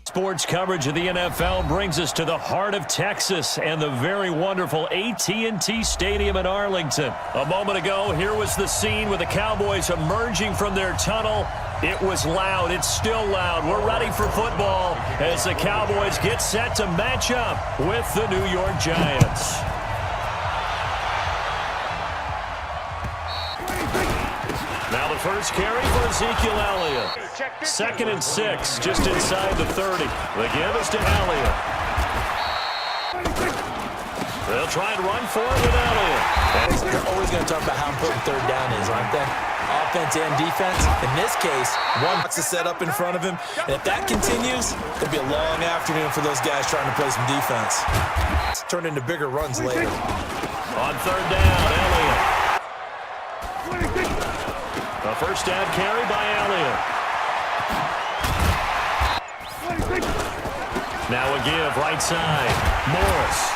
Sports coverage of the NFL brings us to the heart of Texas and the very wonderful AT&T Stadium in Arlington. A moment ago, here was the scene with the Cowboys emerging from their tunnel. It was loud. It's still loud. We're ready for football as the Cowboys get set to match up with the New York Giants. Now the first carry for Ezekiel Elliott. 2nd and 6, just inside the 30. The give is to Elliott. They'll try and run for it with Elliott. They're always going to talk about how important third down is, aren't they? Offense and defense. In this case, one box is set up in front of him. And if that continues, it'll be a long afternoon for those guys trying to play some defense. It's turned into bigger runs later. On 3rd down, Elliott. A first down carry by Elliott. Now a give right side. Morris.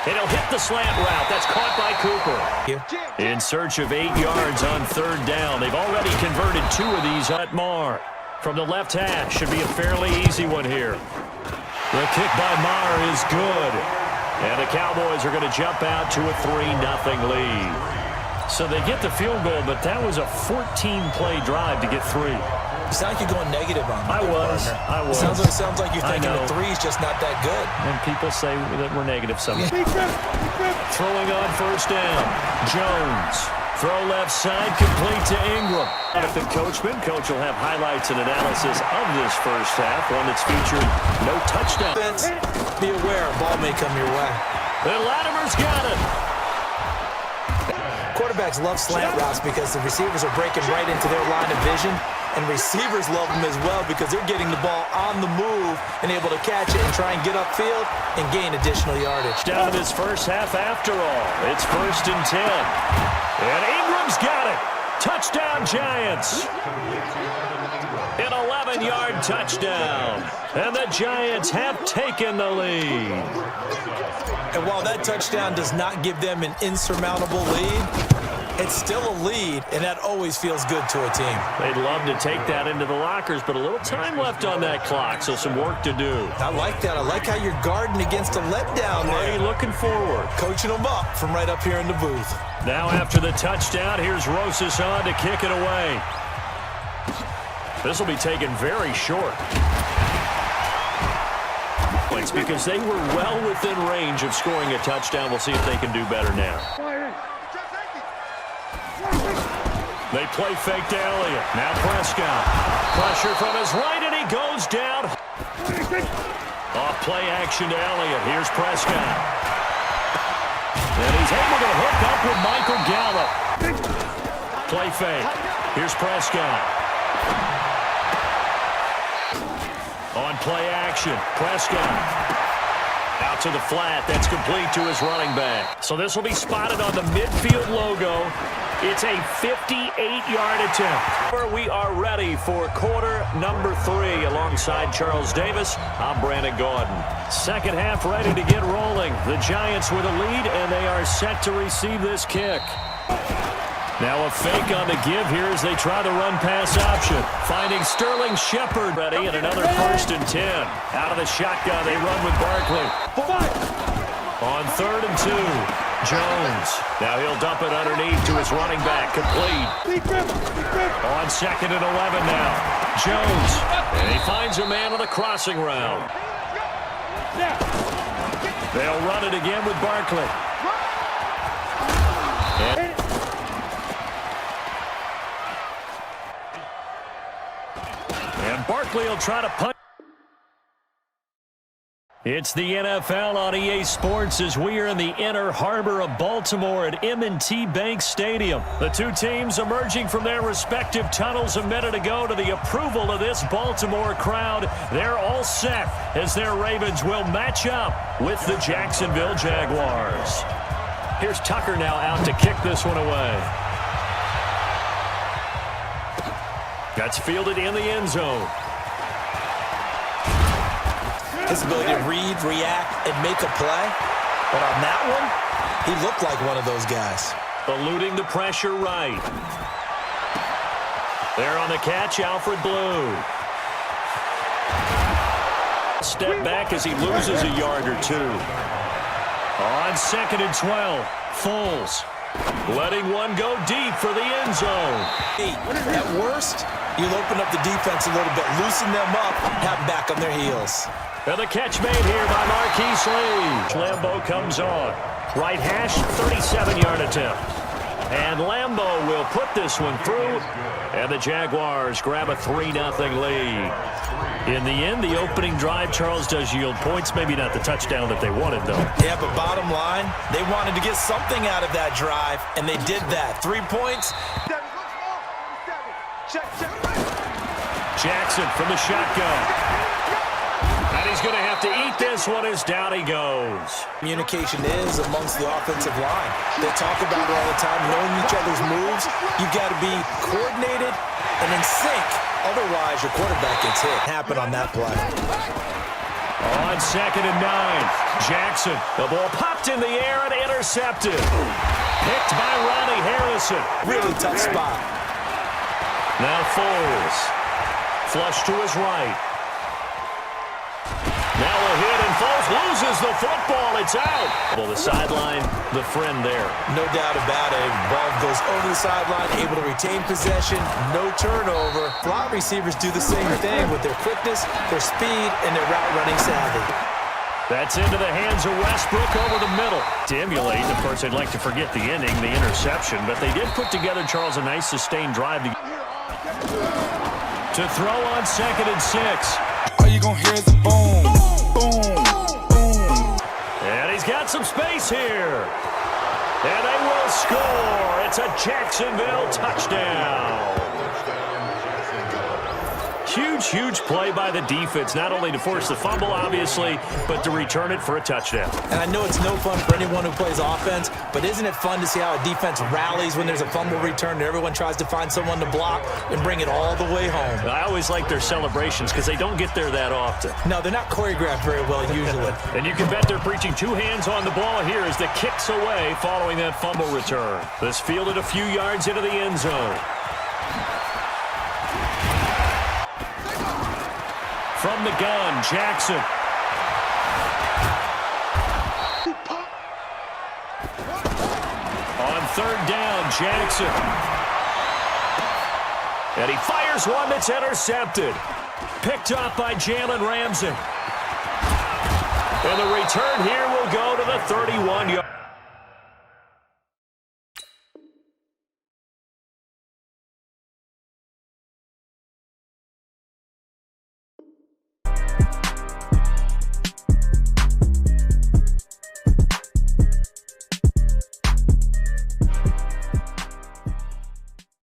And he'll hit the slant route. That's caught by Cooper. In search of 8 yards on 3rd down. They've already converted 2 of these at Marr. From the left hash. Should be a fairly easy one here. The kick by Marr is good. And the Cowboys are going to jump out to a 3-0 lead. So they get the field goal, but that was a 14-play drive to get 3. You sound like you're going negative on me. I was. It sounds like you're thinking the 3 is just not that good. And people say that we're negative sometimes. Throwing on 1st down. Jones. Throw left side, complete to Ingram. Benefit Coachman. Coach will have highlights and analysis of this first half. One that's featured no touchdown. Be aware, ball may come your way. And Latimer's got it. Quarterbacks love slant routes because the receivers are breaking right into their line of vision. And receivers love them as well because they're getting the ball on the move and able to catch it and try and get upfield and gain additional yardage. Down to this first half after all. It's 1st and 10. And Ingram's got it. Touchdown, Giants. An 11-yard touchdown. And the Giants have taken the lead. And while that touchdown does not give them an insurmountable lead, it's still a lead, and that always feels good to a team. They'd love to take that into the lockers, but a little time left on that clock, so some work to do. I like that. I like how you're guarding against a letdown there. Looking forward. Coaching them up from right up here in the booth. Now after the touchdown, here's Rosas on to kick it away. This will be taken very short. It's because they were well within range of scoring a touchdown. We'll see if they can do better now. They play fake to Elliott. Now Prescott. Pressure from his right, and he goes down. Off play action to Elliott. Here's Prescott. And he's able to hook up with Michael Gallup. Play fake. Here's Prescott. On play action. Prescott. Out to the flat. That's complete to his running back. So this will be spotted on the midfield logo. It's a 58-yard attempt. We are ready for quarter number 3 alongside Charles Davis. I'm Brandon Gordon. Second half ready to get rolling. The Giants with a lead, and they are set to receive this kick. Now a fake on the give here as they try the run-pass option. Finding Sterling Shepard ready, and another 1st and 10. Out of the shotgun, they run with Barkley. On 3rd and 2, Jones. Now he'll dump it underneath to his running back, complete. On 2nd and 11 now, Jones. And he finds a man on the crossing route. They'll run it again with Barkley. And Barkley will try to punt. It's the NFL on EA Sports as we are in the inner harbor of Baltimore at M&T Bank Stadium. The two teams emerging from their respective tunnels a minute ago to the approval of this Baltimore crowd. They're all set as their Ravens will match up with the Jacksonville Jaguars. Here's Tucker now out to kick this one away. That's fielded in the end zone. His ability to read, react, and make a play But on that one, he looked like one of those guys. Eluding the pressure right. There on the catch, Alfred Blue. Step back as he loses a yard or two. On 2nd and 12, Foles letting one go deep for the end zone. At worst, you'll open up the defense a little bit, loosen them up, have them back on their heels. And the catch made here by Marquise Lee. Lambeau comes on. Right hash, 37-yard attempt. And Lambeau will put this one through. And the Jaguars grab a 3-0 lead. In the end, the opening drive, Charles, does yield points. Maybe not the touchdown that they wanted, though. Yeah, but bottom line, they wanted to get something out of that drive, and they did that. 3 points. Jackson from the shotgun. And he's going to have to eat this one as down he goes. Communication is amongst the offensive line. They talk about it all the time, knowing each other's moves. You've got to be coordinated and in sync. Otherwise, your quarterback gets hit. Happened on that play. On 2nd and 9, Jackson. The ball popped in the air and intercepted. Picked by Ronnie Harrison. Really tough spot. Now Foles. Flush to his right. Now a hit, and Foles loses the football. It's out. Well, the sideline, the friend there. No doubt about it. Ball goes over the sideline, able to retain possession, no turnover. Slot receivers do the same thing with their quickness, their speed, and their route running savvy. That's into the hands of Westbrook over the middle. To emulate, of course, they'd like to forget the ending, the interception, but they did put together, Charles, a nice sustained drive to throw on 2nd and 6. All you gonna hear is a boom, boom, boom. And he's got some space here. And they will score. It's a Jacksonville touchdown. Huge, huge play by the defense, not only to force the fumble, obviously, but to return it for a touchdown. And I know it's no fun for anyone who plays offense, but isn't it fun to see how a defense rallies when there's a fumble return and everyone tries to find someone to block and bring it all the way home? I always like their celebrations because they don't get there that often. No, they're not choreographed very well usually. And you can bet they're preaching 2 hands on the ball here as the kicks away following that fumble return. This fielded a few yards into the end zone. From the gun, Jackson. On 3rd down, Jackson. And he fires one that's intercepted. Picked up by Jalen Ramsey. And the return here will go to the 31-yard.